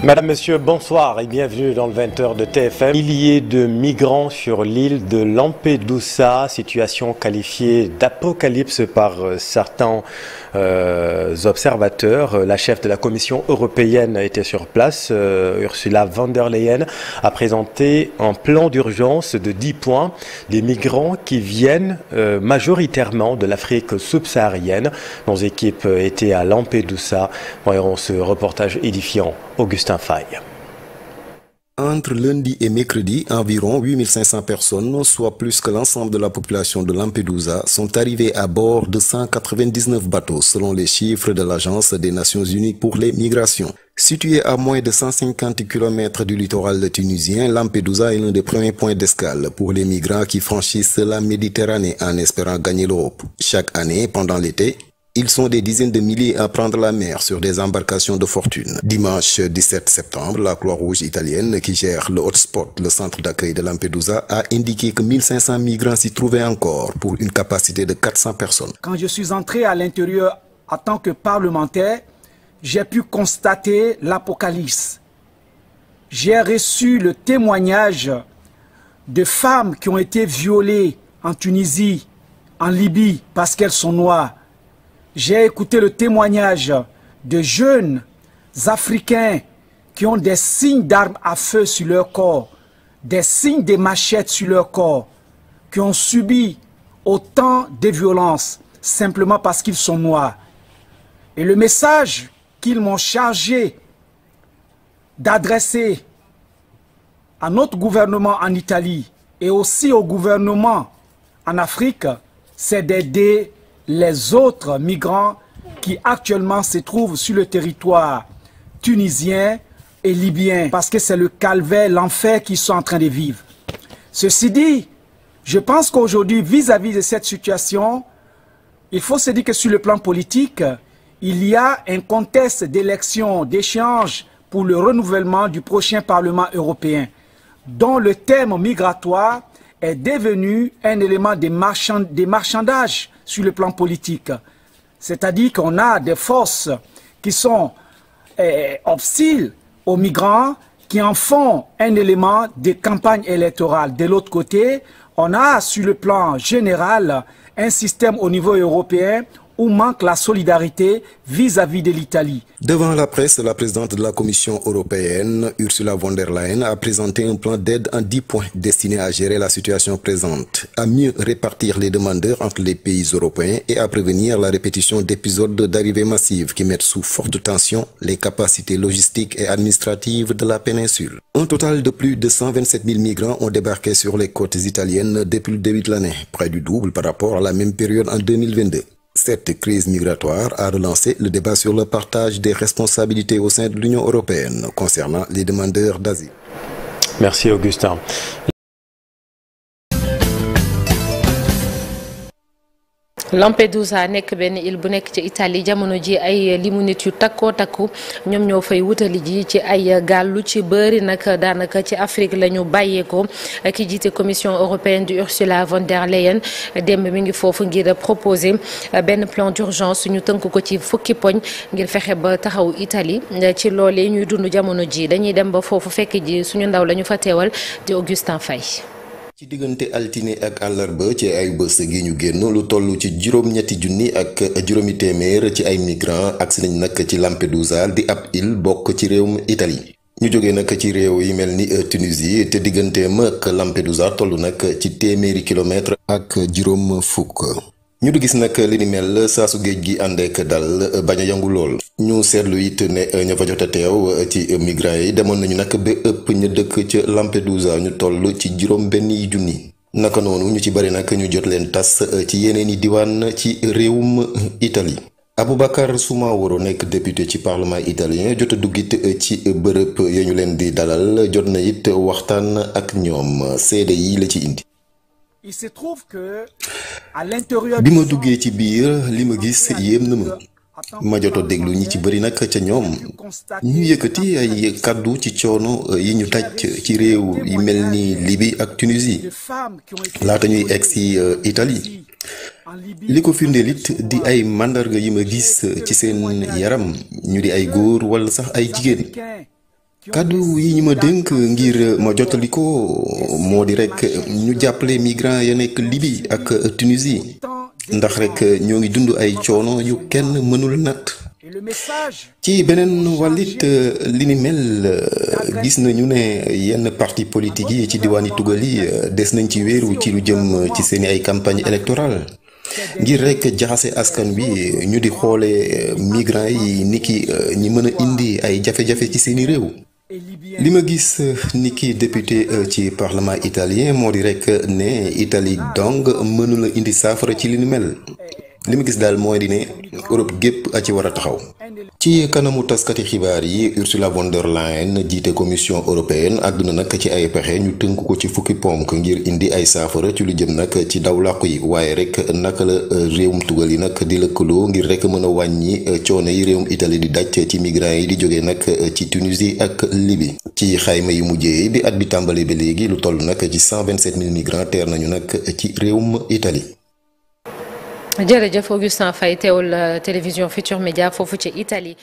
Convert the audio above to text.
Madame, Monsieur, bonsoir et bienvenue dans le 20h de TFM. Milliers de migrants sur l'île de Lampedusa, situation qualifiée d'apocalypse par certains observateurs. La chef de la Commission européenne était sur place, Ursula von der Leyen, a présenté un plan d'urgence de 10 points. Des migrants qui viennent majoritairement de l'Afrique subsaharienne. Nos équipes étaient à Lampedusa. Voyons ce reportage édifiant. Augustin Faye. Entre lundi et mercredi, environ 8500 personnes, soit plus que l'ensemble de la population de Lampedusa, sont arrivées à bord de 199 bateaux, selon les chiffres de l'Agence des Nations Unies pour les migrations. Situé à moins de 150 km du littoral tunisien, Lampedusa est l'un des premiers points d'escale pour les migrants qui franchissent la Méditerranée en espérant gagner l'Europe. Chaque année, pendant l'été, ils sont des dizaines de milliers à prendre la mer sur des embarcations de fortune. Dimanche 17 septembre, la Croix-Rouge italienne, qui gère le hotspot, le centre d'accueil de Lampedusa, a indiqué que 1500 migrants s'y trouvaient encore pour une capacité de 400 personnes. Quand je suis entré à l'intérieur en tant que parlementaire, j'ai pu constater l'apocalypse. J'ai reçu le témoignage de femmes qui ont été violées en Tunisie, en Libye, parce qu'elles sont noires. J'ai écouté le témoignage de jeunes Africains qui ont des signes d'armes à feu sur leur corps, des signes de machettes sur leur corps, qui ont subi autant de violences simplement parce qu'ils sont noirs. Et le message qu'ils m'ont chargé d'adresser à notre gouvernement en Italie et aussi au gouvernement en Afrique, c'est d'aider les autres migrants qui actuellement se trouvent sur le territoire tunisien et libyen, parce que c'est le calvaire, l'enfer qu'ils sont en train de vivre. Ceci dit, je pense qu'aujourd'hui, vis-à-vis de cette situation, il faut se dire que sur le plan politique, il y a un contexte d'élection, d'échange pour le renouvellement du prochain Parlement européen, dont le thème migratoire est devenu un élément de marchandage sur le plan politique. C'est-à-dire qu'on a des forces qui sont hostiles aux migrants, qui en font un élément de campagne électorale. De l'autre côté, on a sur le plan général un système au niveau européen où manque la solidarité vis-à-vis de l'Italie. Devant la presse, la présidente de la Commission européenne, Ursula von der Leyen, a présenté un plan d'aide en 10 points destiné à gérer la situation présente, à mieux répartir les demandeurs entre les pays européens et à prévenir la répétition d'épisodes d'arrivées massives qui mettent sous forte tension les capacités logistiques et administratives de la péninsule. Un total de plus de 127 000 migrants ont débarqué sur les côtes italiennes depuis le début de l'année, près du double par rapport à la même période en 2022. Cette crise migratoire a relancé le débat sur le partage des responsabilités au sein de l'Union européenne concernant les demandeurs d'asile. Merci Augustin. Lampedusa nekk benn île bu nekk ci Italie jamono ji ay limu nit yu takkoo takku ñoom ñoo fay wutali ji ci ay gaal lu ci bëri nag daanaka ci Afrique la ñu bàyyeekoo ki jiite commission européenne di Ursula von der Leyen démb mi ngi foofu ngir proposer benn plan d'urgence ñu tënk ko ci fukki poñ ngir fexe ba taxaw Italie ci loolee ñuy dund jamono ji dañuy dem ba foofu fekk ji suñu ndaw la ñu fa teewal di Augustin Faye. ci diggante altine ak àllarba ci ay bés gi ñu génn lu toll ci juróom-ñetti junni ak juróomi téeméer ci ay migrants agsi nañ nag ci Lampedusa di ab île bokk ci réewum Italie ñu jógee nag ci réew yi mel ni Tunisie te digganteem ak Lampedusa toll nag ci téeméeri kilomètre ak juróom fukk ñu di gis nag li ni mel saa su géej gi àndeek dal bañ a yëngu lool ñu seetlu it ne ña fa jot a teew ci migrants yi demoon nañu nag ba ëpp ñu dëkk ca Lampedusa ñu toll ci juróom benn yi junni naka noonu ñu ci bari nag ñu jot leen tas ci yeneen i diwaan ci réewum Italie. Aboubacar Soumaworo nekk député ci parlement italien jot a duggit ci bërëb ya ñu leen di dalal jot na it waxtaan ak ñoom seede yi la ci indi. Il se trouve que à l'intérieur bi ma duggee ci biir li ma gis yéem na ma jot a déglu ñi ci bëri nag ca ñoom ñu yëkkati ay kàddu ci coono yi ñu daj ci réew yi mel ni Libye ak Tunisie laata ñuy egg si Italie li ko firndeel it di ay màndarga yi ma gis ci seen yaram ñu di ay góor wala sax ay jigéen kàddu yi ñu ma dénk ngir ma jottali ko moo di rek ñu jàppale migrants ya nekk Libye ak Tunisie ndax rek ñoo ngi dund ay coono yu kenn mënul natt. ci beneen wàllit li ni mel gis nañu ne yenn parti politique yi ci diwaani tugal yi des nañ ci wéeru ci lu jëm ci seeni ay campagne électorale ngir rek jaxase askan wi ñu di xoole migrants yi niki ñi mën a indi ay jafe-jafe ci seeni réew. li ma gis niki député ci parlement italien moo di rek ne Italie dong mënula indi saafara ci li ni mel. li ma gis daal mooy di ne Europe gépp a ci war a taxaw. ci kanamu taskati xibaar yi Ursula von der Leyen jiite commission européenne àdduna nag ci ay pexe ñu tënk ko ci fukki ponk ngir indi ay saafara ci lu jëm nag ci daw làqu yi waaye rek naka la réewum tugal yi nag di lëkkaloo ngir rek mën a wàññi coono yi réewum Italie di daj ci migrants yi di jógee nag ci Tunisie ak Libye. ci xayma yi mujjee bi at bi tàmbali ba léegi lu toll nag ci 127 000 migrants teer nañu nag ci réewum Italie. jërëjëf Augustin Faye teewul télévision Futurs Médias foofu ci Italie.